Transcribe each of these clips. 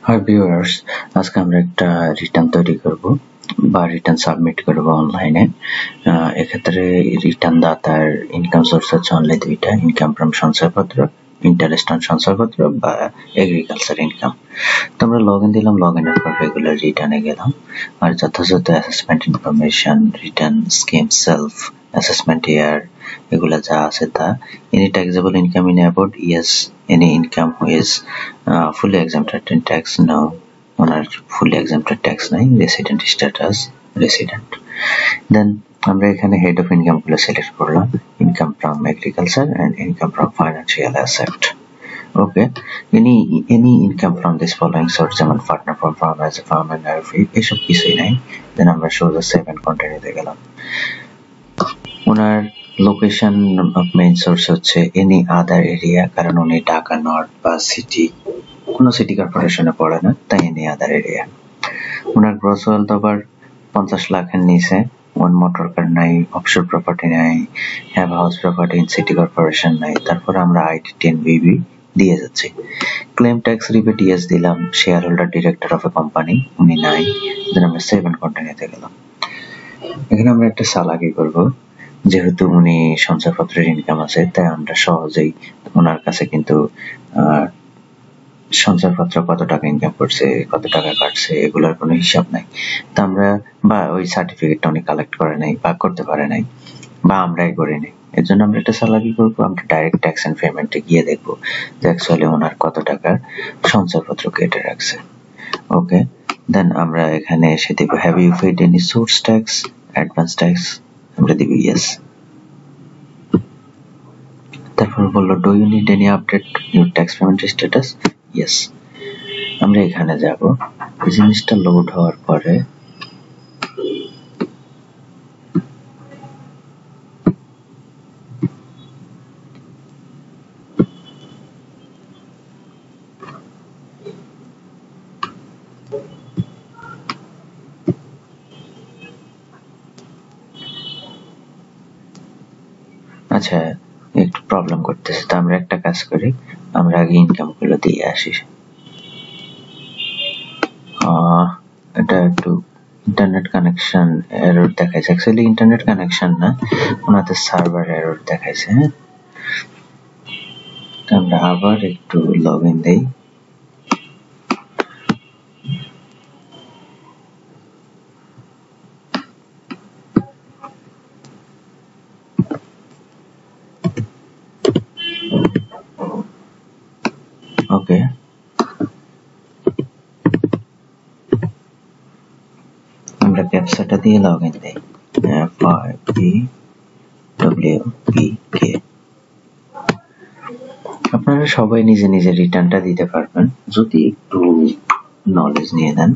Hi viewers, আজকে আমরা একটা রিটার্ন তৈরি করব বা রিটার্ন সাবমিট করব অনলাইনে। এক্ষেত্রে রিটার্ন দাতার ইনকাম সোর্স হচ্ছে অনলি দুইটা, ইনকাম ফ্রম সঞ্চয়পত্র, ইন্টারেস্ট অন সঞ্চয়পত্র বা এগ্রিকালচার ইনকাম। তো আমরা লগইন দিলাম, লগইনের পর রেগুলার রিটার্নে গেলাম আর যথাযথ assessment information, return scheme, self assessment ইয়ার, এগুলা যা আছে তা। Any taxable income in abroad? Yes. Any income who is fully exempted in tax? No. Owner fully exempted tax নাই, resident status resident. Then আমরা এখানে head of income গুলো select করলাম, income from agriculture and income from financial asset. Okay, any income from this following source, যেমন partner from farm as a farm and fee, এসব কিছুই নাই। Then আমরা show the save and continue তে গেলাম। ওনার location of main source হচ্ছে any other area, কারণ উনি ঢাকা নর্থ বা সিটি, কোনো সিটি কর্পোরেশনে পড়ে না, তাই এনি আদার এরিয়া। ওনার গ্রস ওয়েলথ আবার 50 লাখের নিচে, ওয়ান মোটর কার নাই, অফশোর প্রপার্টি নাই, have house property in city corporation নাই। তারপর আমরা আইটি 10BB দিয়ে যাচ্ছি। ক্লেম ট্যাক্স রিবেট ইয়েস দিলাম, share holder director of a company উনি নাই। দেন আমরা সেভ এন্ড কন্টিনিউতে গেলাম। এখানে আমরা একটা চালাকি করব, যেহেতু উনি সঞ্চয়পত্রের ইনকাম আছে, তাই আমরা সহজেই ওনার কাছে কিন্তু সঞ্চয়পত্র কত টাকা ইনকাম করছে, কত টাকা কাটছে, এগুলোর কোনো হিসাব নাই। তা আমরা বা ওই সার্টিফিকেটটা উনি কালেক্ট করে নাই বা করতে পারে নাই বা আমরাই করি নাই, এর জন্য আমরা একটা চালাকি করবো, আমরা ডাইরেক্ট ট্যাক্স এন্ড পেমেন্টে গিয়ে দেখবো যে অ্যাকচুয়ালি ওনার কত টাকা সঞ্চয়পত্র কেটে রাখছে। ওকে, দেন আমরা এখানে এসে দেবো have you paid any source tax, advance tax, আমরা দিব ইয়েস। তারপর বললো do you need any update your tax payment status, yes. আমরা এখানে যাব, এই জিনিসটা লোড হওয়ার পরে আচ্ছা একটু প্রবলেম করতেছে, তো আমরা একটা কাজ করি, আমরা আগে ইনকাম গুলো দিয়ে আসি। এটা একটু ইন্টারনেট কানেকশন এরর দেখাইছে, অ্যাকচুয়ালি ইন্টারনেট কানেকশন না, ওনাদের সার্ভার এরর দেখাইছে। হ্যাঁ, আমরা আবার একটু লগইন দেই। ওকে, আমরা ক্যাপচাটা দিয়ে লগইন দেই, FIPWPK। আপনারা সবাই নিজে নিজে রিটার্নটা দিতে পারবেন যদি একটু নলেজ নিয়ে নেন,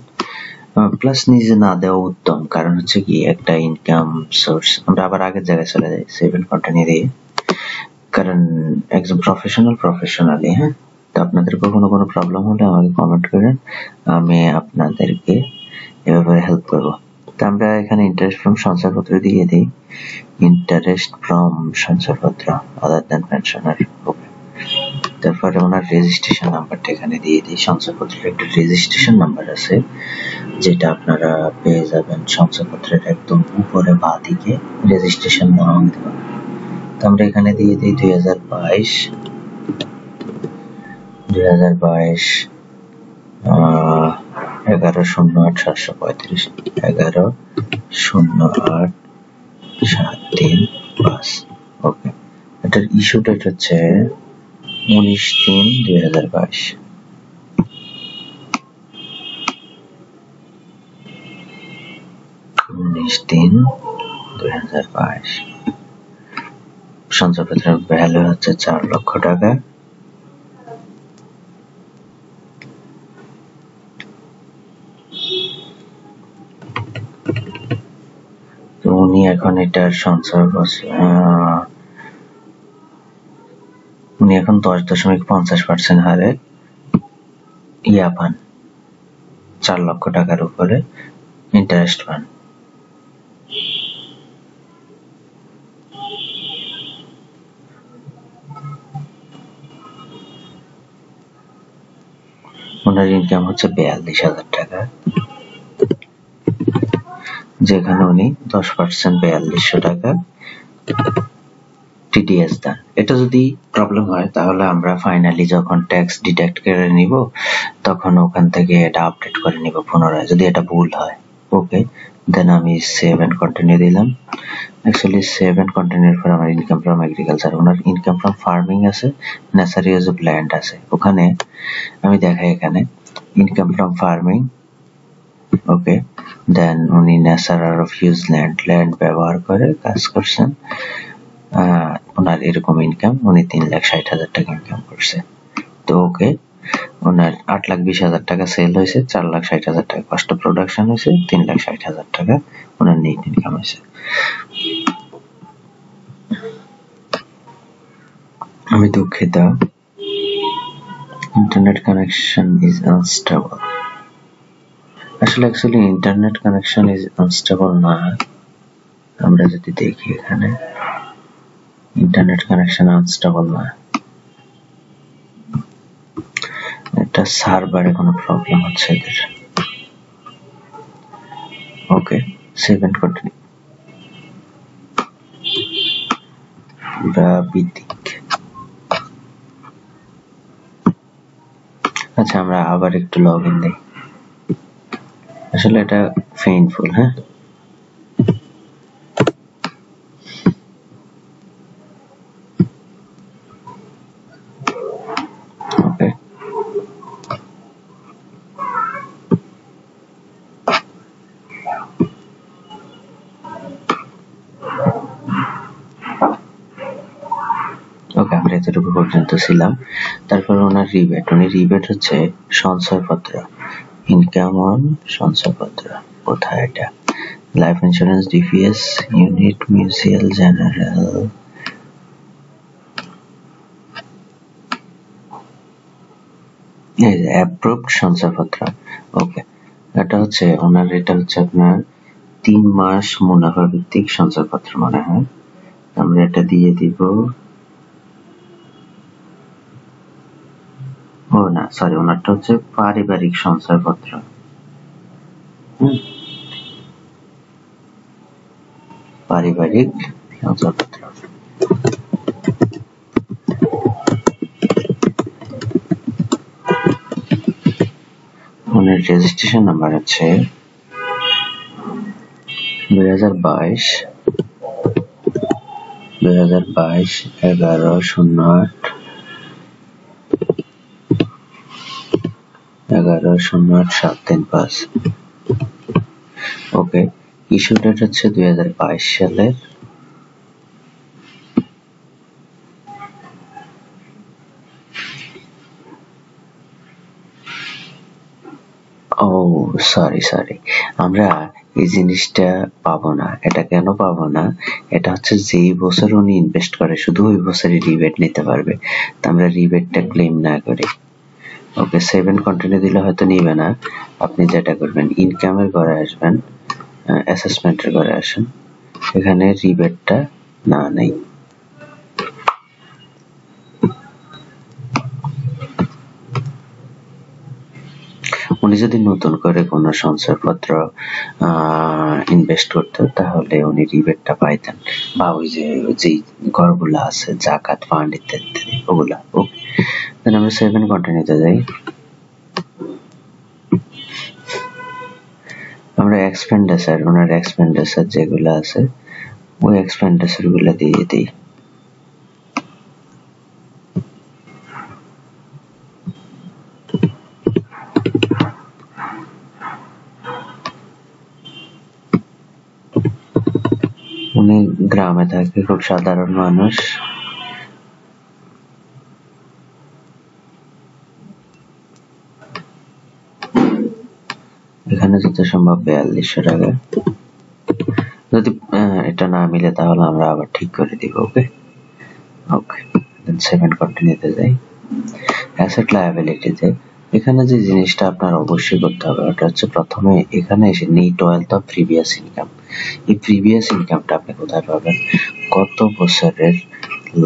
প্লাস নিজে না দেওয়া উত্তম, কারণ হচ্ছে কি একটা ইনকাম সোর্স। আমরা আবার আগের জায়গায় চলে যাই, সেভ এন্ড কন্টিনিউ দিয়ে, কারণ একজন প্রফেশনালি। হ্যাঁ, তো আপনাদের কখনো কোনো প্রবলেম হলে আমাকে কমেন্ট করেন, আমি আপনাদেরকে এ ব্যাপারে হেল্প করবো। তো আমরা এখানে ইন্টারেস্ট ফ্রম সঞ্চয়পত্র দিয়ে দিই, ইন্টারেস্ট ফ্রম সঞ্চয়পত্র আদার দ্যান পেনশনার। ওকে, তারপরে ওনার রেজিস্ট্রেশন নাম্বারটা এখানে দিয়ে দিই। সঞ্চয়পত্রের একটা রেজিস্ট্রেশন নাম্বার আছে, যেটা আপনারা পেয়ে যাবেন সঞ্চয়পত্রের একদম উপরে বাঁ দিকে রেজিস্ট্রেশন নাম। তো আমরা এখানে দিয়ে দিই 2022 11/08/735, 11/08/735। ওকে, এটার ইস্যু ডেট হচ্ছে 19/3/2022। সঞ্চয়পত্রের ভ্যালু হচ্ছে 4 লক্ষ টাকা। তো উনি এখন এটার উনি এখন 10.50% হারে ইয়া পান, 4 লক্ষ টাকার উপরে ইন্টারেস্ট পান। ওনার ইনকাম হচ্ছে 42,000 টাকা, যেখানে উনি 10% 4200 টাকা টিডিএস দেন। এটা যদি প্রবলেম হয় তাহলে আমরা ফাইনালি যখন ট্যাক্স ডিডাক্ট করে নিব তখন ওখান থেকে এটা আপডেট করে নিব পুনরায়, যদি এটা ভুল হয়। ওকে, দেন আমি সেভ এন্ড কন্টিনিউ দিলাম। অ্যাকচুয়ালি সেভ এন্ড কন্টিনিউর পর আমার income from agriculture, owner income from farming আছে, ন্যাচারাল ইউজ অফ ল্যান্ড আছে। ওখানে আমি দেখাই এখানে ইনকাম ফ্রম ফার্মিং। ওকে, দেন উনি ন্যাচারাল অফ ইউজ ল্যান্ড ব্যবহার করে কাজ করছেন। ওনার এরকম ইনকাম, উনি 3,60,000 টাকা ইনকাম করছে। তো ওকে, ওনার 8,20,000 টাকা সেল হয়েছে, 4,60,000 টাকা কস্ট অফ প্রোডাকশন হয়েছে, 3,60,000 টাকা ওনার নেট ইনকাম হয়েছে। আমি দুঃখিত, ইন্টারনেট কানেকশন ইজ আনস্টেবল। আসলে actually internet connection is unstable না, আমরা যদি দেখি এখানে ইন্টারনেট কানেকশন আনস্টেবল না, এটা সার্ভারে কোনো প্রবলেম হচ্ছে এদের। ওকে, সেভ এন্ড কন্টিনিউ। আচ্ছা, আমরা আবার একটু লগ ইন দিই। আসলে এটা পেইনফুল। হ্যাঁ, ওকে, ওকে, আমরা এতটুকু পর্যন্ত ছিলাম। তারপর ওনার রিবেট, উনি রিবেট হচ্ছে সঞ্চয়পত্র, ইনকাম অন সঞ্চয়পত্র। কোথায় এটা? Life insurance, DPS, unit, mutual, general, approved সঞ্চয়পত্র। ওকে, এটা হচ্ছে ওনার, এটা হচ্ছে আপনার 3 মাস মুনাফা ভিত্তিক সঞ্চয়পত্র মনে হয়। আমরা এটা দিয়ে দিব। ও না, সরি, ওনারটা হচ্ছে পারিবারিক সঞ্চয়পত্র। পারিবারিক সঞ্চয়পত্র। ওনার রেজিস্ট্রেশন নাম্বার হচ্ছে 2022 11/08/735। ওকে, ইস্যু ডেট হচ্ছে 2022 সালের। ও সরি, আমরা এই জিনিসটা পাবো না। এটা কেন পাবো না? এটা হচ্ছে যেই বছর উনি ইনভেস্ট করে শুধু ওই বছরই রিবেট নিতে পারবে। তো আমরা রিবেটটা ক্লেম না করি। ওকে, সেভ এন্ড কন্টিনিউ দিলে হয়তো নিবে না। আপনি যেটা করবেন, ইনকামের ঘরে আসবেন, অ্যাসেসমেন্টের ঘরে আসেন, এখানে রিবেটটা না নেই। উনি যদি নতুন করে কোনো সঞ্চয়পত্র ইনভেস্ট করতো তাহলে উনি রিবেটটা পাইতেন, বা ওই যে যেই ঘরগুলো আছে জাকাত ফান্ড ইত্যাদি ওগুলা। ওকে, দেন আমরা 7 কন্টিনিউতে যাই। আমরা এক্সপেন্ডিচার, ওনার এক্সপেন্ডিচার যেগুলো আছে ওই এক্সপেন্ডিচার গুলো দিয়ে দিই। উনি গ্রামে থাকে, খুব সাধারণ মানুষ। এখানে যত সম্ভব 4200 টাকা। যদি এটা না মিলে তাহলে আমরা আবার ঠিক করে দিব। ওকে, দেন 7 কন্টিনিউতে যাই। অ্যাসেট লায়াবিলিটিতে এখানে যে জিনিসটা আপনার অবশ্যই করতে হবে ওটা হচ্ছে প্রথমে এখানে এসে net wealth of previous income. এই প্রিভিয়াস ইনকামটা আপনি কোথায় পাবেন? গত বছরের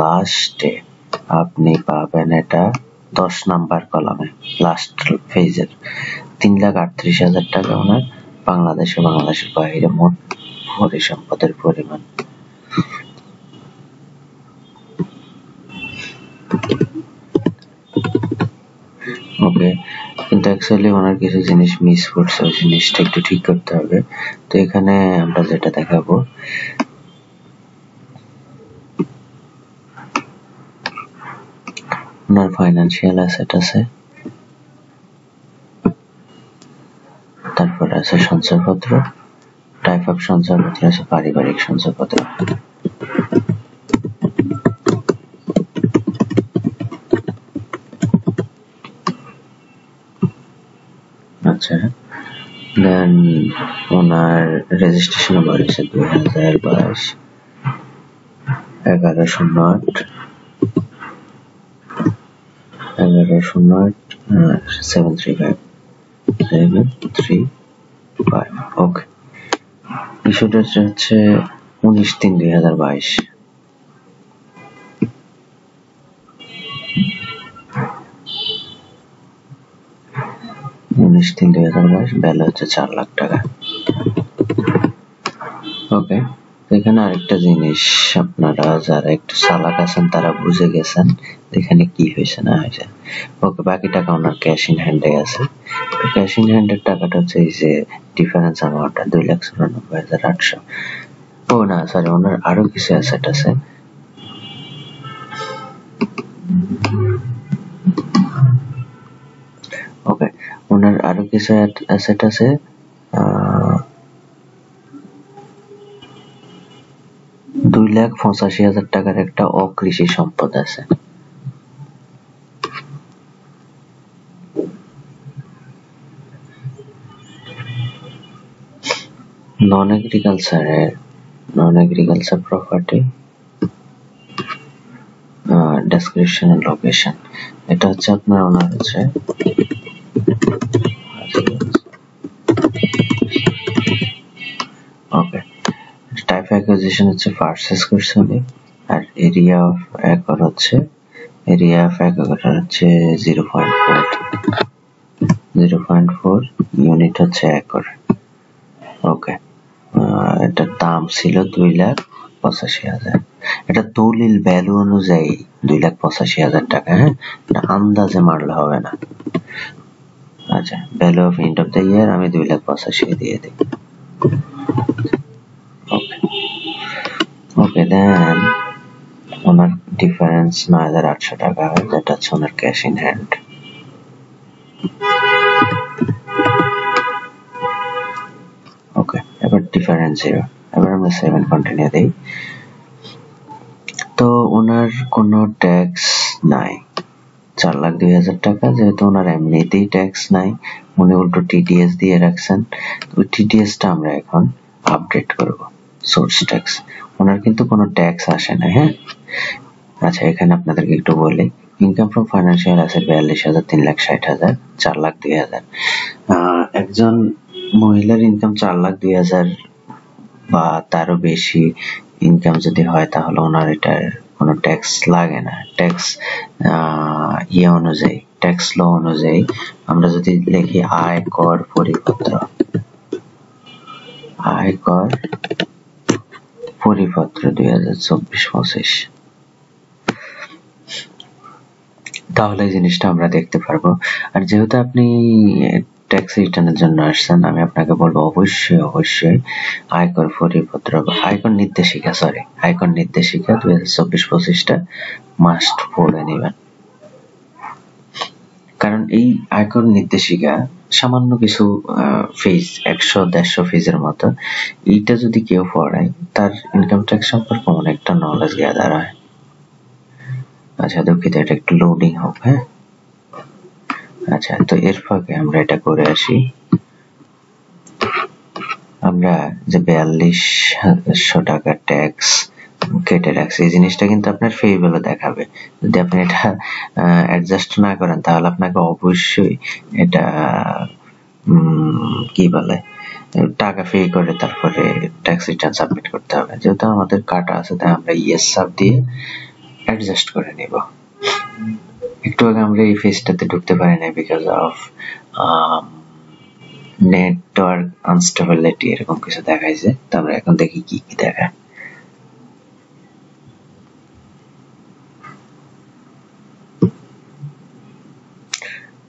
লাস্টে আপনি পাবেন এটা 10 নাম্বার কলামে লাস্ট ফেজের 3,38,000 টাকা ওনার বাংলাদেশের বাইরে মোট পরিসম্পদের পরিমাণ। ওকে, কিন্তু অ্যাকচুয়ালি ওনার কিছু জিনিস মিস করছে, ওই জিনিসটা একটু ঠিক করতে হবে। তো এখানে আমরা যেটা দেখাবো, ওনার ফাইন্যান্সিয়াল অ্যাসেট আছে, তারপর আছে সঞ্চয়পত্র, টাইপ অফ সঞ্চয়পত্র আছে পারিবারিক সঞ্চয়পত্র। আচ্ছা, দেন ওনার রেজিস্ট্রেশন নাম্বার হচ্ছে 2022 1108 735 ওকে। ইস্যুটা হচ্ছে 19/3/2022। ভ্যালু হচ্ছে 4 লাখ টাকা। ওকে, এখানে আরেকটা জিনিস আপনারা যারা একটু চালাক আছেন তারা বুঝে গেছেন এখানে কি হয়েছে না হয়েছে। ওকে, বাকি টাকা ওনার ক্যাশ ইন হ্যান্ডে আছে। ক্যাশ ইন হ্যান্ডের টাকাটা হচ্ছে এই যে ডিফারেন্স অ্যামাউন্টটা 2,94,800। ও না সরি, ওনার আরো কিছু অ্যাসেট আছে। ওকে, ওনার আরো কিছু অ্যাসেট আছে, 2,85,000 টাকার একটা অকৃষি সম্পদ আছে। Non agriculture property, description and location, এটা হচ্ছে আপনার ওনার হচ্ছে ওকে। টাইপ অ্যাকুইজিশন হচ্ছে পারচেজ করছে উনি, আর এরিয়া অফ একর হচ্ছে 0.4 ইউনিট হচ্ছে একর। ওকে, এটার দাম ছিল 2,85,000। এটা দলিল ভ্যালু অনুযায়ী 2,85,000 টাকা। হ্যাঁ, এটা আন্দাজে মারলে হবে না। আচ্ছা, value of end of the year আমি 2,85,000 দিয়ে দিই। ওকে, দেন ওনার ডিফারেন্স 9,800 টাকা হয়, যেটা হচ্ছে ওনার ক্যাশ ইন হ্যান্ড। ওকে, এবার ডিফারেন্স 0। এবার আমরা 7 কন্টিনিউ দেই। তো ওনার কোনো ট্যাক্স নাই, 4,02,000 টাকা, যেহেতু ওনার এমনিতেই ট্যাক্স নাই, উনি উল্টো টিডিএস দিয়ে রাখছেন। ওই টিডিএসটা আমরা এখন আপডেট করব, সোর্স ট্যাক্স। ওনার কিন্তু কোনো ট্যাক্স আসে না। হ্যাঁ, আচ্ছা, এখানে আপনাদেরকে একটু বলি, ইনকাম ফ্রম ফাইন্যান্সিয়াল অ্যাসেট 42,000, 3,60,000, 4,02,000। একজন মহিলার ইনকাম 4,02,000 বা তারও বেশি ইনকাম যদি হয় তাহলে ওনার এটার কোনো ট্যাক্স লাগে না। ট্যাক্স অনুযায়ী, ট্যাক্স ল অনুযায়ী আমরা যদি লিখি আয়কর পরিপত্র, আয়কর পরিপত্র 2024-25, তাহলে এই জিনিসটা আমরা দেখতে পারবো। আর যেহেতু আপনি ট্যাক্স রিটার্নের জন্য আসছেন, আমি আপনাকে বলবো অবশ্যই আয়কর পরিপত্র, আয়কর নির্দেশিকা 2024-25টা মাস্ট পড়ে নেবেন। কারণ এই আয়কর নির্দেশিকা সামান্য কিছু ফেজ, 100-150 ফেজের মতো, এইটা যদি কেউ পড়ায় তার ইনকাম ট্যাক্স সম্পর্কে অনেকটা নলেজ গ্যাদার হয়। আচ্ছা, দুঃখিত, এটা একটু লোডিং হোক। হ্যাঁ, আচ্ছা, তো এর ফাঁকে আমরা এটা করে আসি। আমরা যে 42,000 টাকা ট্যাক্স কেটে রাখছি, এই জিনিসটা কিন্তু আপনার ফেইবেলও দেখাবে। যদি আপনি এটা অ্যাডজাস্ট না করেন তাহলে আপনাকে অবশ্যই এটা কি বলে টাকা পে করে তারপরে ট্যাক্স রিটার্ন সাবমিট করতে হবে। যেহেতু আমাদের কাটা আছে তাই আমরা ইয়েস সাব দিয়ে অ্যাডজাস্ট করে নিব। একটু আগে আমরা এই ফেজটাতে ঢুকতে পারি না বিকজ অফ নেটওয়ার্ক আনস্টেবিলিটি এরকম কিছু দেখাইছে। তো আমরা এখন দেখি কি কি দেখায়।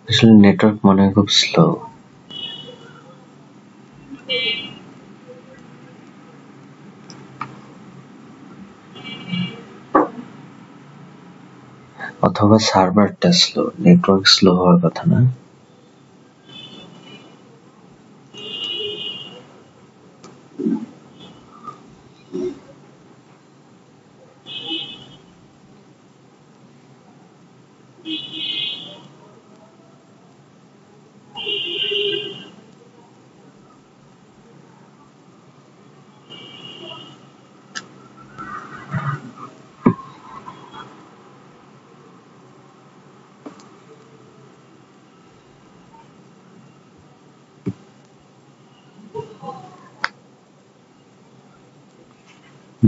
আসলে নেটওয়ার্ক মনে হয় খুব স্লো। অথবা সার্ভারটা স্লো, নেটওয়ার্ক স্লো হওয়ার কথা না।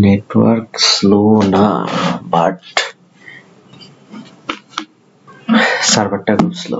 নেটওয়ার্ক স্লো না, বাট সার্ভারটা খুব স্লো।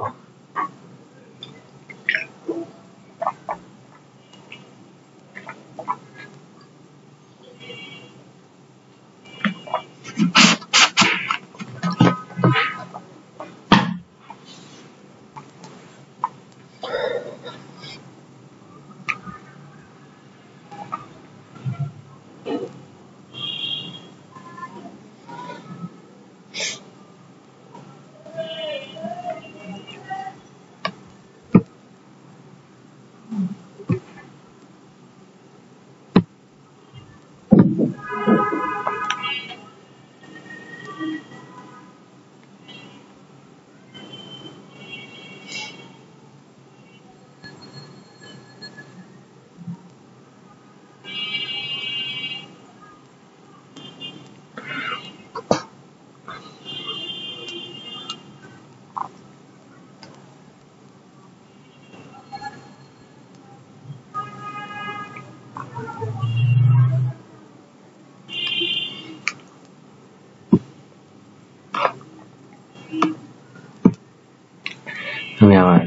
আমি আমার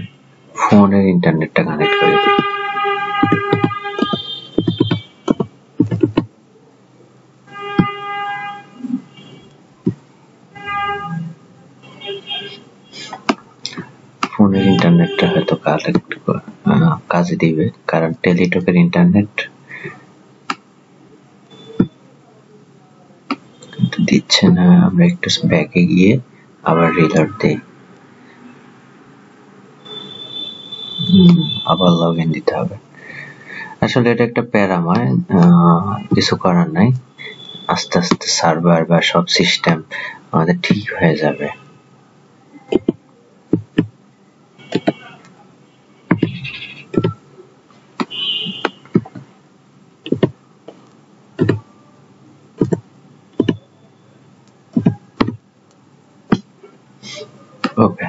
ফোনের ইন্টারনেটটা কানেক্ট করে দিই। ফোনের ইন্টারনেটটা হয়তো কাজে দিবে, কারণ টেলিটকের ইন্টারনেট দিচ্ছে না। আমরা একটু ব্যাকে গিয়ে আবার রিলোড দিই, আবার লগ ইন দিতে হবে। আসলে এটা একটা প্যারাময়, কিছু করার নাই। আস্তে আস্তে সার্ভার বা সব সিস্টেম আমাদের ঠিক হয়ে যাবে। ওকে,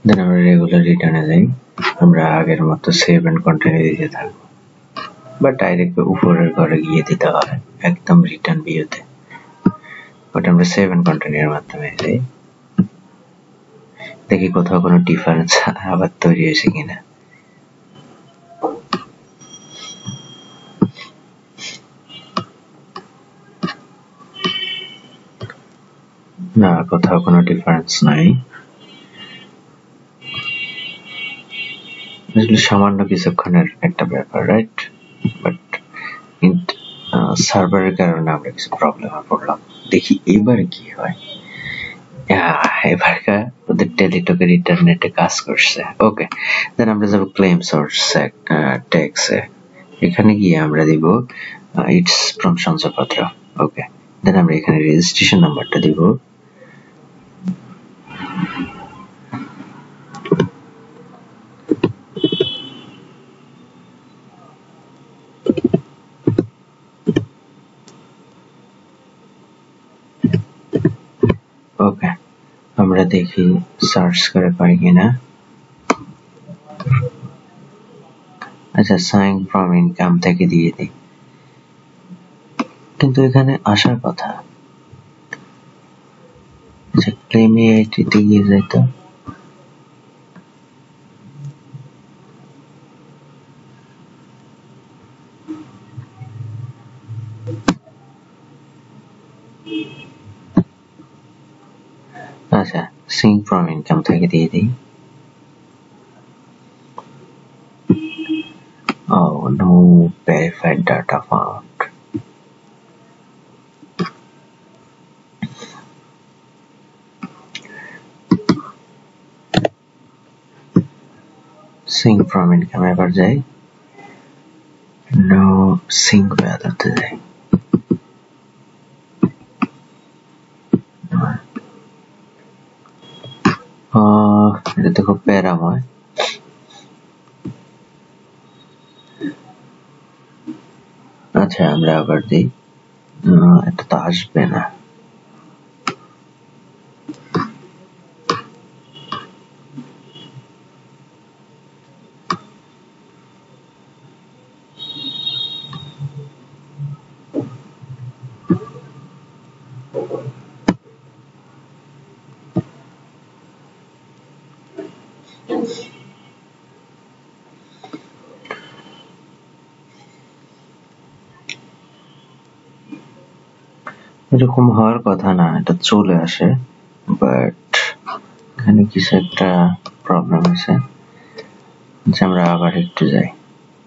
দেন আমরা রেগুলার রিটার্নে যাই। আমরা আগের মতো সেভ এন্ড কন্টিনিউ দিতে থাকবো, বা ডাইরেক্ট উপরের ঘরে গিয়ে দিতে হবে একদম রিটার্ন ভিউতে। বাট আমরা সেভ এন্ড কন্টিনিউর মাধ্যমে যাই, দেখি কোথাও কোনো ডিফারেন্স আবার তৈরি হয়েছে কিনা। না, কোথাও কোনো ডিফারেন্স নাই। সামান্য কিছুক্ষণের একটা ব্যাপার, রাইট? বাট সার্ভারের কারণে আমরা কিছু প্রবলেমে পড়লাম। দেখি এবার কি হয়। এবারকার ওদের টেলিটকের ইন্টারনেটে কাজ করছে। ওকে, দেন আমরা যাব ক্লেম সোর্স ট্যাক্সে। এখানে গিয়ে আমরা দিব ইটস ফ্রম শংসাপত্র। ওকে, দেন আমরা এখানে রেজিস্ট্রেশন নাম্বারটা দিব। ওকে, আমরা দেখি সার্চ করে পাই কিনা। আচ্ছা, সাইন ফ্রম ইনকাম থেকে দিয়ে দিই, কিন্তু এখানে আসার কথা। ক্লেম এআইটিতে গিয়ে যাই তো। আচ্ছা, সিঙ্ক ফ্রম ইনকাম থেকে দিয়ে দিই। Oh, no verified data found. Sync from income এবার যাই। No sync ভ্যালুতে যাই। এটা তো খুব প্যারাময়। আচ্ছা, আমরা আবার দিই। এটা তো আসবে না। এরকম হওয়ার কথা না, এটা চলে আসে, বাট এখানে কিছু একটা প্রবলেম আছে। আমরা আবার একটু যাই।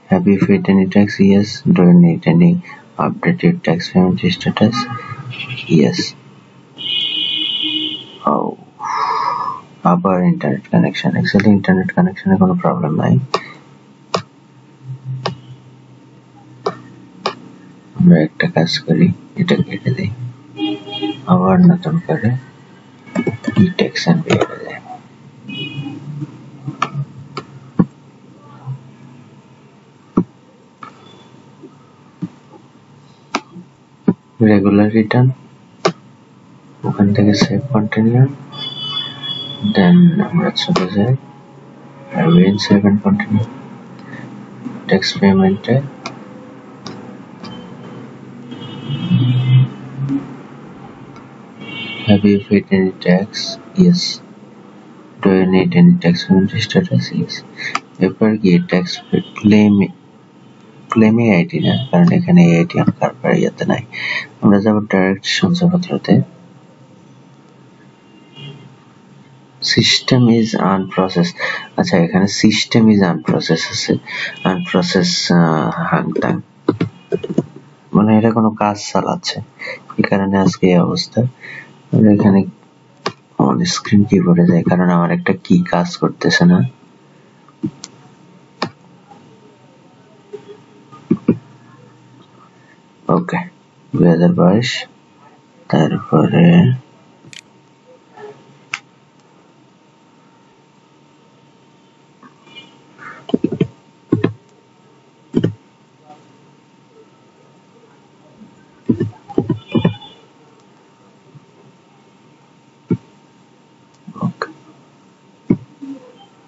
Have you paid any tax? Yes. Do you need any updated tax payment status? Yes. Oh, আবার ইন্টারনেট কানেকশন। অ্যাকচুয়ালি ইন্টারনেট কানেকশনে কোনো প্রবলেম নাই। আমরা একটা কাজ করি, এটা কেটে দিই, আবার নতুন করে ই-ট্যাক্স এন্ড পেয়ে যায়। রেগুলার রিটার্ন, ওখান থেকে সেভ কন্টিনিউ, দেন আমরা চলে যাই অ্যাভেন সেভ এন্ড কন্টিনিউ। ট্যাক্স পেমেন্টে Have you paid any tax? Yes. Do you need any tax payment status? Yes. এরপর গিয়ে ট্যাক্স ক্লেমে আইডি না, কারণ এখানে আইডি আমার ইয়াতে নাই। আমরা যাবো ডাইরেক্ট শংসাপত্রতে। System is unprocess. আচ্ছা, এখানে সিস্টেম ইজ আনপ্রসেস আছে, আনপ্রসেস হাংতাং, মানে এটা কোনো কাজ চালাচ্ছে, এই কারণে আজকে এই অবস্থা। এখানে অন স্ক্রিন কিবোর্ডে যায়, কারণ আমার একটা কি কাজ করতেছে না। ওকে, 2022, তারপরে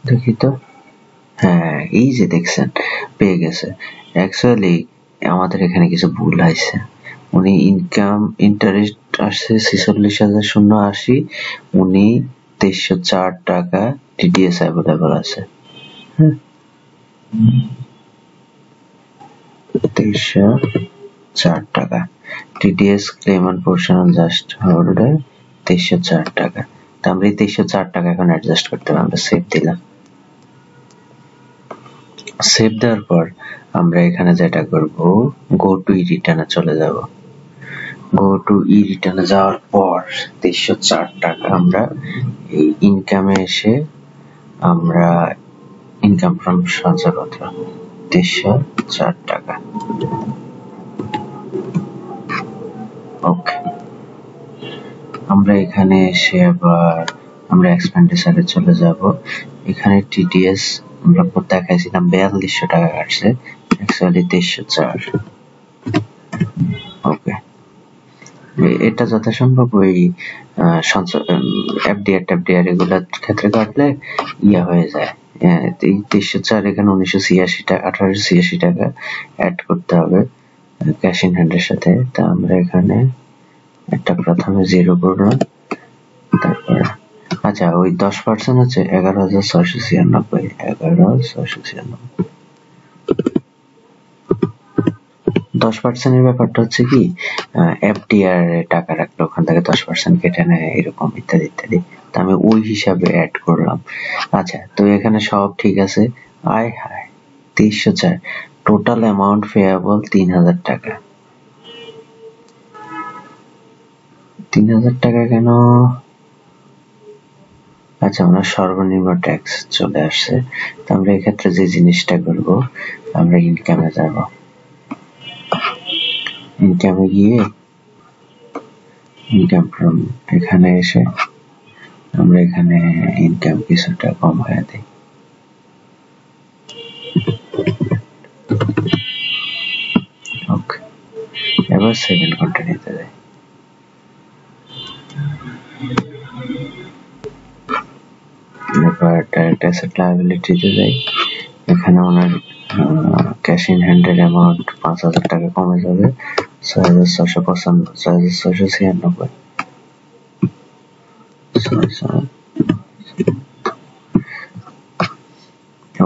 দেখি তো। হ্যাঁ, এই যে দেখছেন পেয়ে গেছে। অ্যাকচুয়ালি আমাদের এখানে কিছু ভুল হয়েছে। উনি ইনকাম ইন্টারেস্ট আসছে 46,080, উনি 2304 টাকা টিডিএস অ্যাভেলেবল আছে। হ্যাঁ, 2304 টাকা TDS claim on proportional just holder 2304 টাকা। তা আমরা এই 2304 টাকা এখন অ্যাডজাস্ট করতে হবে। আমরা সেভ দিলাম। সেভ দেওয়ার পর আমরা এখানে যেটা করব, গো টু ই রিটার্নে চলে যাব। গো টু ই রিটার্নে যাওয়ার পর 2304 টাকা আমরা এই ইনকামে এসে আমরা ইনকাম ফ্রম সঞ্চয়পত্র 2304 টাকা। ওকে, আমরা এখানে এসে আবার আমরা এক্সপেন্ডিচারে চলে যাব। এখানে টিডিএস আমরা দেখাইছিলাম 4200 টাকা কাটছে, অ্যাকচুয়ালি 2304। ওকে, এটা যথাসম্ভব ওই এফডিআর এগুলোর ক্ষেত্রে কাটলে ইয়া হয়ে যায়। এই 2304 এখানে 1986 টাকা 1886 টাকা অ্যাড করতে হবে ক্যাশ ইন হ্যান্ডের সাথে। তা আমরা এখানে একটা প্রথমে 0 করলাম, তারপরে আচ্ছা ওই 10% হচ্ছে 11,696, 11,696। 10% এর ব্যাপারটা হচ্ছে কি FDR এ টাকা রাখলে ওখান থেকে 10% কেটে নেয়, এরকম ইত্যাদি ইত্যাদি। তো আমি ওই হিসাবে অ্যাড করলাম। আচ্ছা তো এখানে সব ঠিক আছে। আয় হায় 2304, টোটাল অ্যামাউন্ট পেয়েবল 3000 টাকা। 3000 টাকা কেন? আচ্ছা আমরা সর্বনিম্ন ট্যাক্স চলে আসছে। তো আমরা এক্ষেত্রে যে জিনিসটা করব, আমরা ইনকামে যাব। ইনকামে গিয়ে ইনকাম ফ্রম এখানে এসে আমরা এখানে ইনকাম কিছুটা কমায় দেই। ওকে, এবার সেকেন্ড কন্টিনিউতে যাই। এবার ডাইরেক্ট অ্যাসেট লায়াবিলিটিতে যাই। এখানে ওনার ক্যাশ ইন হ্যান্ডের অ্যামাউন্ট 5000 টাকা কমে যাবে, 6696।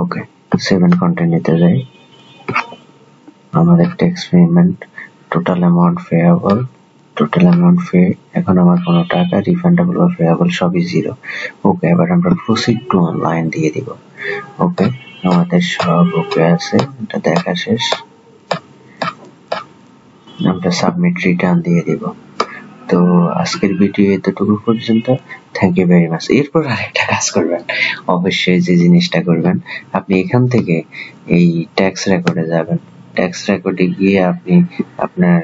ওকে, 7 কন্টিনিউতে যাই। আমাদের tax payment, total amount payable, total amount pay, এখন আমার কোনো টাকা রিফান্ডেবল বা পেয়েবল সবই 0। ওকে, এবার আমরা প্রসিড টু অনলাইন দিয়ে দিব। ওকে, আমাদের সব ওকে আছে, এটা দেখা শেষ। আমরা সাবমিট রিটার্ন দিয়ে দিব। তো আজকের ভিডিও এতটুকু পর্যন্ত। Thank you very much. এরপর আরেকটা কাজ করবেন, অবশ্যই যে জিনিসটা করবেন, আপনি এখান থেকে এই ট্যাক্স রেকর্ডে যাবেন। ট্যাক্স রেকর্ডে গিয়ে আপনি আপনার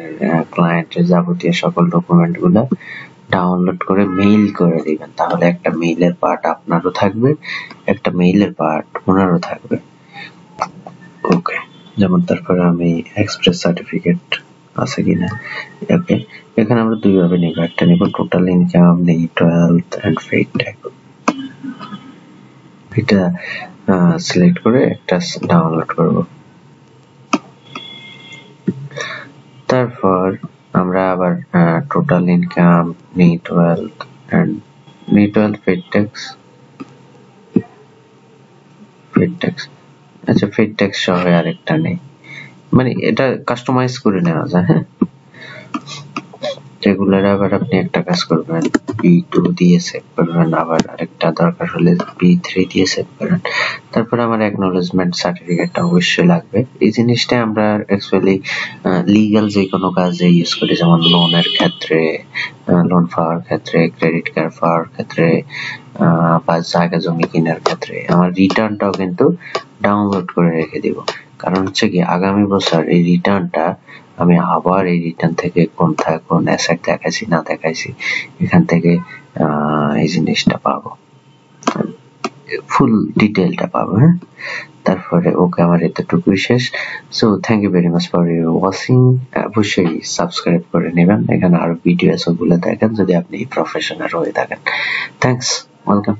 ক্লায়েন্টের যাবতীয় সকল ডকুমেন্ট গুলো ডাউনলোড করে মেইল করে দিবেন। তাহলে একটা মেইলের পার্ট আপনারও থাকবে, একটা মেইলের পার্ট ওনারও থাকবে। ওকে, যেমন তারপরে আমি এক্সপ্রেস সার্টিফিকেট আছে কিনা। ওকে, এখানে আমরা দুইভাবে নিব, একটা নিব total income, net wealth and paid tax. এটা সিলেক্ট করে একটা ডাউনলোড করব। তারপর আমরা আবার total income, net wealth and paid tax, আচ্ছা পেইড ট্যাক্স সহ আরেকটা নেই, মানে এটা কাস্টমাইজ করে নেওয়া যায়। হ্যাঁ, রেগুলার আবার আপনি একটা কাজ করবেন, P2 দিয়ে সেভ করবেন, আবার আরেকটা দরকার হলে P3 দিয়ে সেভ করবেন। তারপর আমার অ্যাকনলেজমেন্ট সার্টিফিকেটটা অবশ্যই লাগবে। এই জিনিসটা আমরা অ্যাকচুয়ালি লিগ্যাল যে কোনো কাজে ইউজ করি, যেমন লোনের ক্ষেত্রে, লোন পাওয়ার ক্ষেত্রে, ক্রেডিট কার্ড পাওয়ার ক্ষেত্রে, বা জায়গা জমি কেনার ক্ষেত্রে। আমার রিটার্নটাও কিন্তু ডাউনলোড করে রেখে দিব, কারণ হচ্ছে কি আগামী বছর এই রিটার্নটা আমি আবার এই রিটার্ন থেকে কোন অ্যাসেট দেখাইছি না দেখাইছি এখান থেকে এই জিনিসটা পাবো, ফুল ডিটেইলটা পাবো। হ্যাঁ, তারপরে ওকে, আমার এতটুকুই শেষ। So thank you very much for your watching. অবশ্যই সাবস্ক্রাইব করে নেবেন, এখানে আরো ভিডিও আছে ওগুলো দেখেন যদি আপনি প্রফেশনাল হয়ে থাকেন। Thanks, welcome.